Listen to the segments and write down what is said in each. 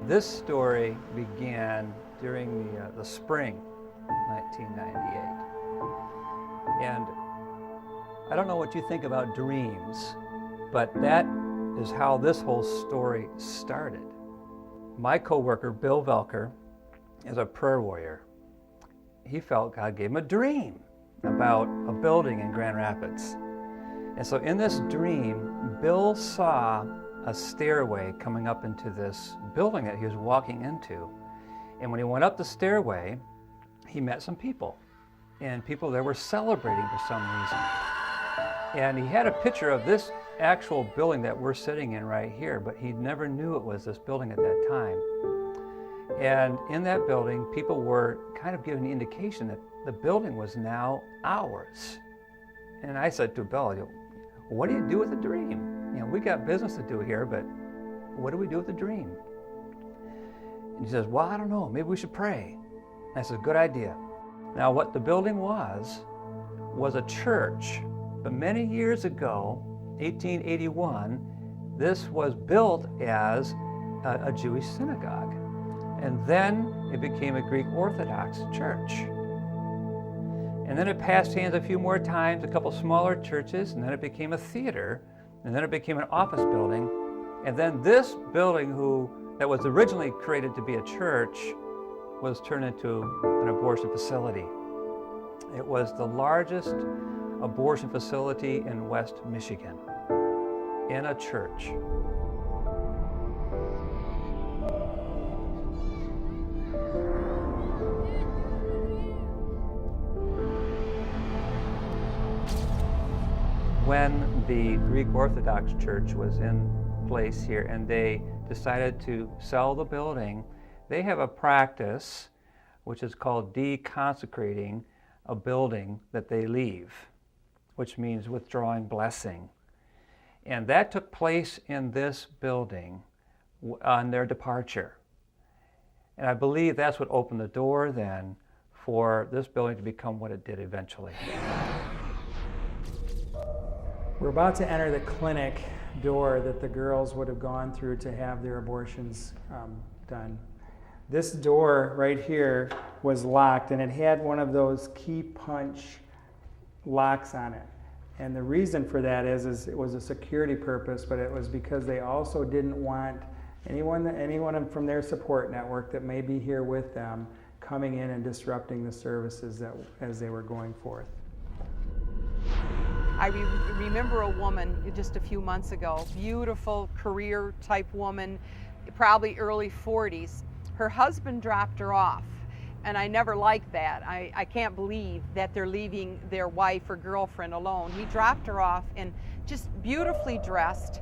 This story began during the spring of 1998. And I don't know what you think about dreams, but that is how this whole story started. My coworker, Bill Velker, is a prayer warrior. He felt God gave him a dream about a building in Grand Rapids. And so in this dream, Bill saw a stairway coming up into this building that he was walking into. And when he went up the stairway, he met some people. And people there were celebrating for some reason. And he had a picture of this actual building that we're sitting in right here, but he never knew it was this building at that time. And in that building, people were kind of giving the indication that the building was now ours. And I said to Bill, what do you do with a dream? We got business to do here, but what do we do with the dream? And he says, well, I don't know, maybe we should pray. And I said, good idea. Now, what the building was a church, but many years ago, 1881, this was built as a Jewish synagogue. And then it became a Greek Orthodox church. And then it passed hands a few more times, a couple smaller churches, and then it became a theater, and then it became an office building. And then this building that was originally created to be a church was turned into an abortion facility. It was the largest abortion facility in West Michigan, in a church. When the Greek Orthodox Church was in place here and they decided to sell the building, they have a practice which is called deconsecrating a building that they leave, which means withdrawing blessing. And that took place in this building on their departure. And I believe that's what opened the door then for this building to become what it did eventually. We're about to enter the clinic door that the girls would have gone through to have their abortions done. This door right here was locked, and it had one of those key punch locks on it. And the reason for that is it was a security purpose, but it was because they also didn't want anyone from their support network that may be here with them coming in and disrupting the services as they were going forth. I remember a woman just a few months ago, beautiful career type woman, probably early 40s. Her husband dropped her off, and I never liked that. I can't believe that they're leaving their wife or girlfriend alone. He dropped her off and just beautifully dressed.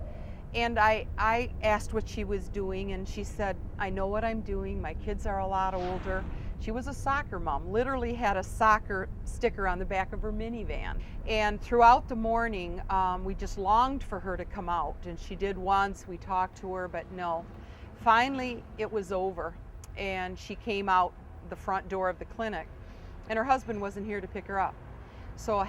And I asked what she was doing, and she said, I know what I'm doing. My kids are a lot older. She was a soccer mom, literally had a soccer sticker on the back of her minivan. And throughout the morning, we just longed for her to come out. And she did once, we talked to her, but no. Finally, it was over. And she came out the front door of the clinic. And her husband wasn't here to pick her up. So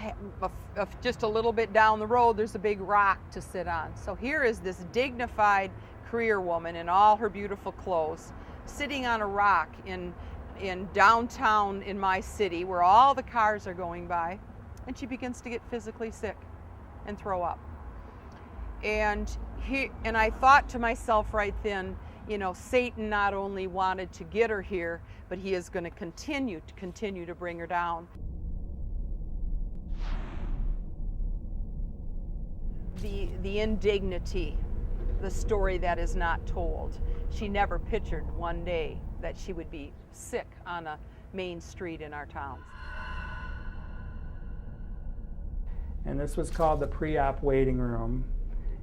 just a little bit down the road, there's a big rock to sit on. So here is this dignified career woman in all her beautiful clothes, sitting on a rock in downtown in my city where all the cars are going by, and she begins to get physically sick and throw up. And I thought to myself right then, Satan not only wanted to get her here, but he is going to continue to bring her down. The indignity the story that is not told. She never pictured one day that she would be sick on a main street in our town. And this was called the pre-op waiting room.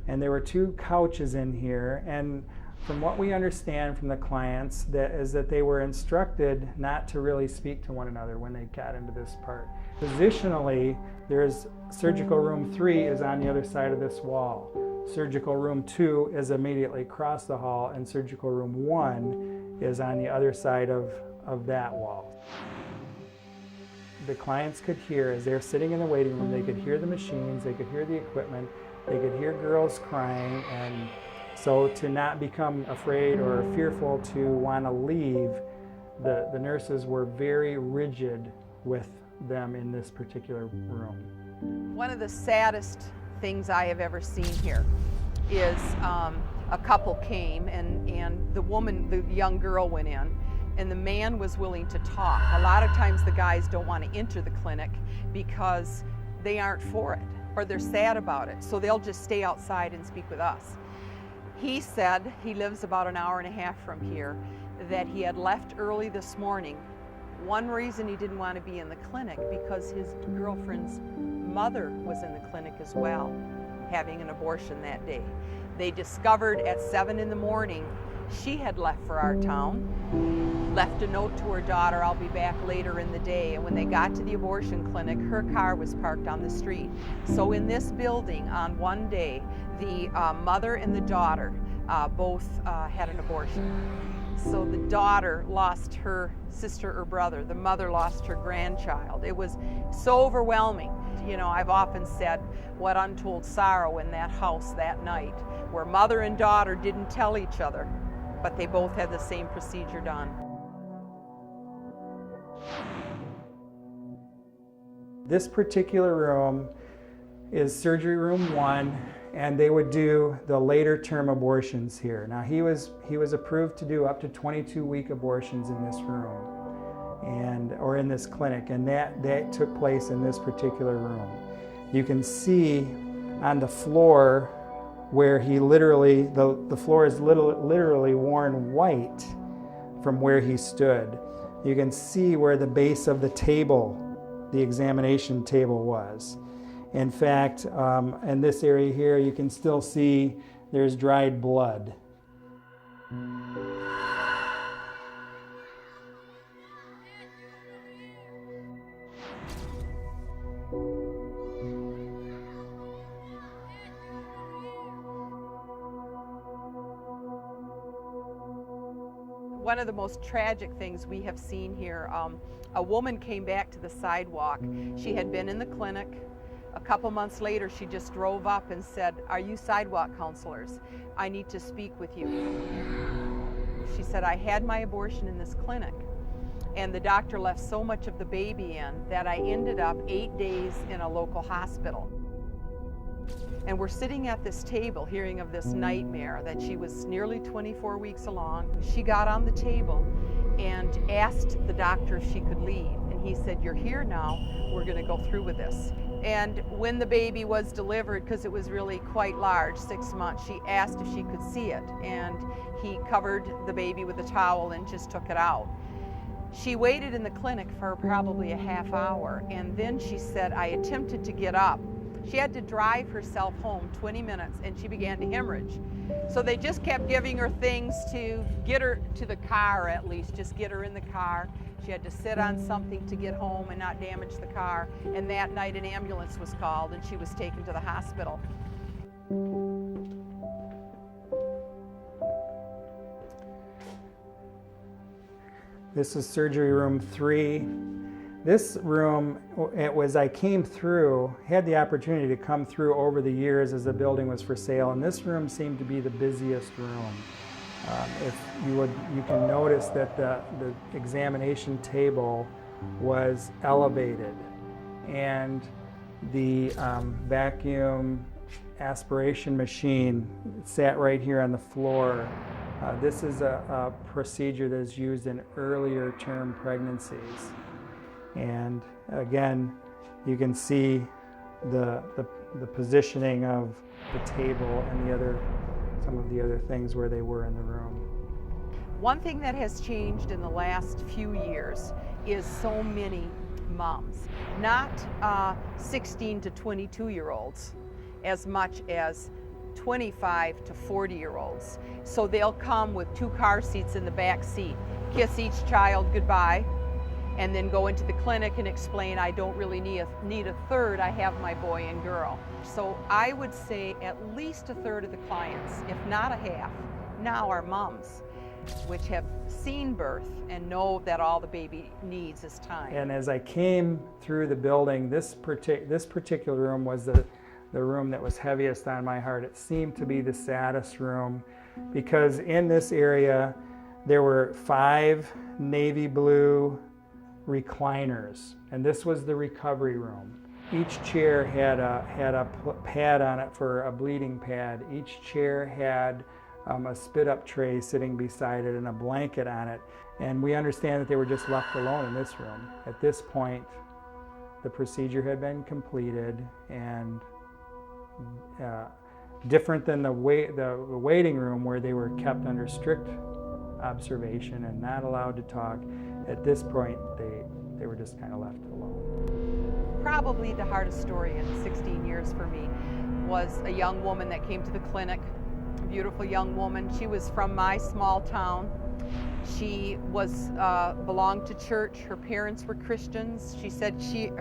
And there were 2 couches in here. And from what we understand from the clients, that they were instructed not to really speak to one another when they got into this part. Positionally, there's surgical room 3 is on the other side of this wall. Surgical room 2 is immediately across the hall, and surgical room 1 is on the other side of that wall. The clients could hear, as they're sitting in the waiting room, they could hear the machines, they could hear the equipment, they could hear girls crying, and so to not become afraid or fearful to want to leave, the nurses were very rigid with them in this particular room. One of the saddest things I have ever seen here is a couple came and the young girl went in, and the man was willing to talk. A lot of times the guys don't want to enter the clinic because they aren't for it or they're sad about it, so they'll just stay outside and speak with us. He said, he lives about an hour and a half from here, that he had left early this morning. One reason he didn't want to be in the clinic because his girlfriend's mother was in the clinic as well, having an abortion that day. They discovered at 7 in the morning she had left for our town, left a note to her daughter, I'll be back later in the day. And when they got to the abortion clinic, her car was parked on the street. So in this building on one day, the mother and the daughter both had an abortion. So the daughter lost her sister or brother, the mother lost her grandchild. It was so overwhelming. You know, I've often said what untold sorrow in that house that night, where mother and daughter didn't tell each other, but they both had the same procedure done. This particular room is surgery room 1, and they would do the later term abortions here. Now he was approved to do up to 22-week abortions in this room, or in this clinic, and that took place in this particular room. You can see on the floor where he literally, the floor is literally worn white from where he stood. You can see where the base of the table, the examination table was. In fact, in this area here, you can still see there's dried blood. One of the most tragic things we have seen here, a woman came back to the sidewalk. She had been in the clinic. A couple months later, she just drove up and said, "Are you sidewalk counselors? I need to speak with you." She said, "I had my abortion in this clinic, and the doctor left so much of the baby in that I ended up 8 days in a local hospital." And we're sitting at this table hearing of this nightmare that she was nearly 24 weeks along. She got on the table and asked the doctor if she could leave. And he said, "You're here now, we're gonna go through with this." And when the baby was delivered, because it was really quite large, 6 months, she asked if she could see it. And he covered the baby with a towel and just took it out. She waited in the clinic for probably a half hour. And then she said, "I attempted to get up." She had to drive herself home 20 minutes and she began to hemorrhage. So they just kept giving her things to get her to the car, at least, just get her in the car. She had to sit on something to get home and not damage the car. And that night an ambulance was called and she was taken to the hospital. This is surgery room 3. This room, I came through, had the opportunity to come through over the years as the building was for sale, and this room seemed to be the busiest room. If you can notice that the examination table was elevated, and the vacuum aspiration machine sat right here on the floor. This is a procedure that is used in earlier term pregnancies. And again, you can see the positioning of the table and the other some of the other things where they were in the room. One thing that has changed in the last few years is so many moms, not 16 to 22-year-olds as much as 25 to 40-year-olds. So they'll come with 2 car seats in the back seat, kiss each child goodbye, and then go into the clinic and explain, I don't really need a third, I have my boy and girl. So I would say at least a third of the clients, if not a half, now are moms, which have seen birth and know that all the baby needs is time. And as I came through the building, this particular room was the room that was heaviest on my heart. It seemed to be the saddest room because in this area there were 5 navy blue recliners, and this was the recovery room. Each chair had a pad on it for a bleeding pad. Each chair had a spit-up tray sitting beside it and a blanket on it. And we understand that they were just left alone in this room. At this point, the procedure had been completed, and different than the waiting room where they were kept under strict observation and not allowed to talk. At this point, they were just kind of left alone. Probably the hardest story in 16 years for me was a young woman that came to the clinic, a beautiful young woman. She was from my small town. She belonged to church. Her parents were Christians. She said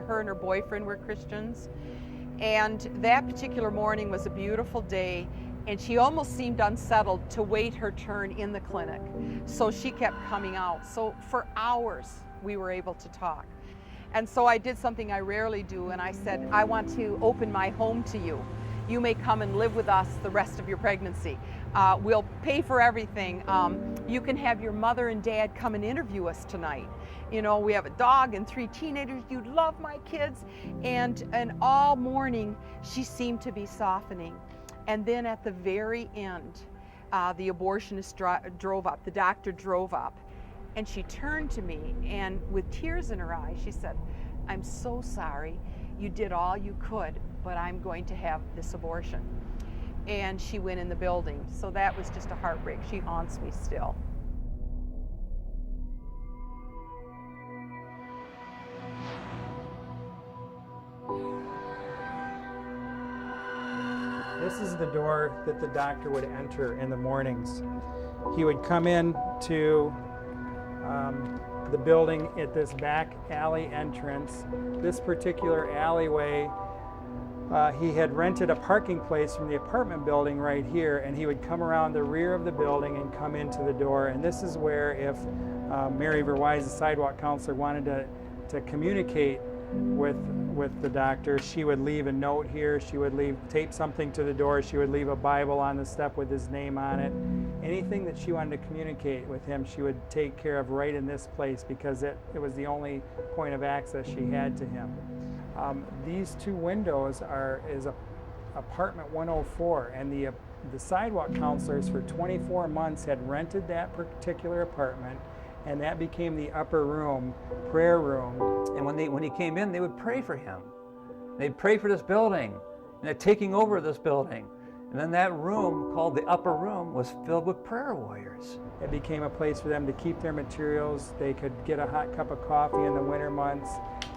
her and her boyfriend were Christians. And that particular morning was a beautiful day, and she almost seemed unsettled to wait her turn in the clinic. So she kept coming out. So for hours we were able to talk. And so I did something I rarely do, and I said, I want to open my home to you. You may come and live with us the rest of your pregnancy. We'll pay for everything. You can have your mother and dad come and interview us tonight. You know, we have a dog and 3 teenagers. You'd love my kids. And all morning, she seemed to be softening. And then at the very end, the abortionist drove up. The doctor drove up. And she turned to me, and with tears in her eyes, she said, I'm so sorry. You did all you could, but I'm going to have this abortion. And she went in the building. So that was just a heartbreak. She haunts me still. This is the door that the doctor would enter in the mornings. He would come in to the building at this back alley entrance. This particular alleyway, he had rented a parking place from the apartment building right here, and he would come around the rear of the building and come into the door. And this is where, if Mary Verwise, the sidewalk counselor, wanted to communicate with the doctor, she would leave a note here. She would tape something to the door. She would leave a Bible on the step with his name on it. Anything that she wanted to communicate with him, she would take care of right in this place, because it was the only point of access she had to him. These 2 windows is apartment 104, and the sidewalk counselors for 24 months had rented that particular apartment, and that became the upper room, prayer room. And when he came in, they would pray for him. They'd pray for this building, and they're taking over this building. And then that room, called the upper room, was filled with prayer warriors. It became a place for them to keep their materials. They could get a hot cup of coffee in the winter months.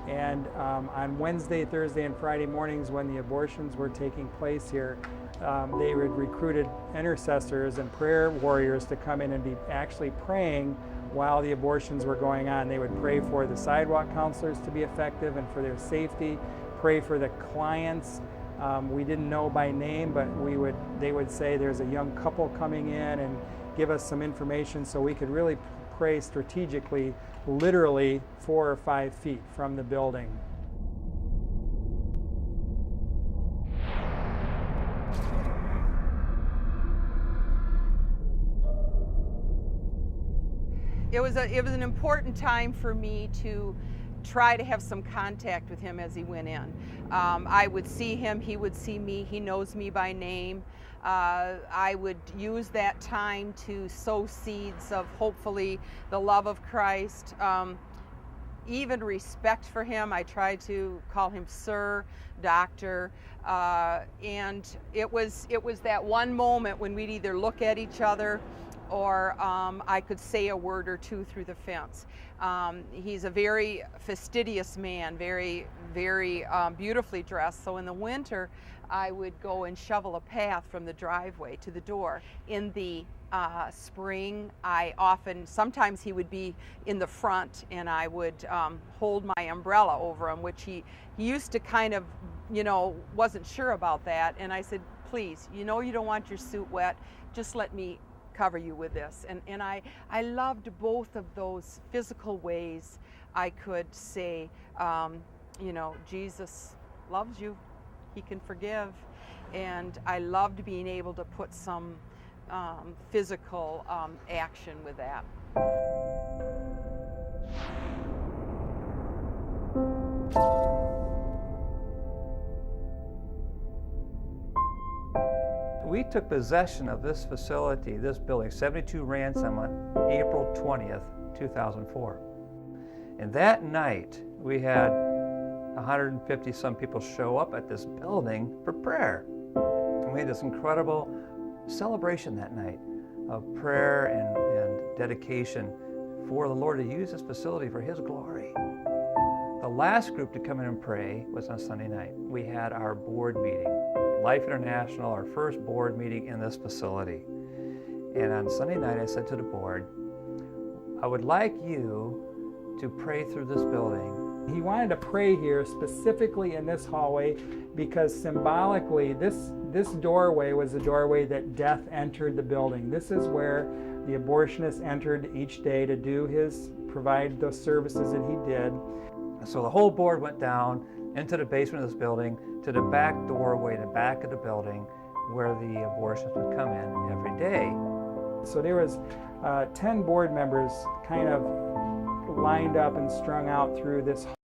And on Wednesday, Thursday, and Friday mornings, when the abortions were taking place here, they had recruited intercessors and prayer warriors to come in and be actually praying while the abortions were going on. They would pray for the sidewalk counselors to be effective and for their safety, pray for the clients. We didn't know by name, but they would say there's a young couple coming in, and give us some information so we could really pray strategically, literally 4 or 5 feet from the building. It was an important time for me to try to have some contact with him as he went in. I would see him, he would see me, he knows me by name. I would use that time to sow seeds of hopefully the love of Christ. even respect for him. I tried to call him sir, doctor, and it was that one moment when we'd either look at each other or I could say a word or two through the fence. He's a very fastidious man, very, very beautifully dressed. So in the winter, I would go and shovel a path from the driveway to the door. In the spring, sometimes he would be in the front and I would hold my umbrella over him, which he used to kind of, wasn't sure about that. And I said, please, you don't want your suit wet, just let me cover you with this. And I loved both of those physical ways I could say, Jesus loves you, he can forgive. And I loved being able to put some physical action with that. We took possession of this facility, this building, 72 Ransom, on April 20th, 2004. And that night, we had 150 some people show up at this building for prayer. And we had this incredible celebration that night of prayer and dedication for the Lord to use this facility for His glory. The last group to come in and pray was on Sunday night. We had our board meeting, Life International, our first board meeting in this facility. And on Sunday night, I said to the board, I would like you to pray through this building. He wanted to pray here specifically in this hallway because symbolically this doorway was the doorway that death entered the building. This is where the abortionist entered each day to provide those services that he did. So the whole board went down into the basement of this building to the back doorway in the back of the building where the abortionists would come in every day. So there was 10 board members kind of lined up and strung out through this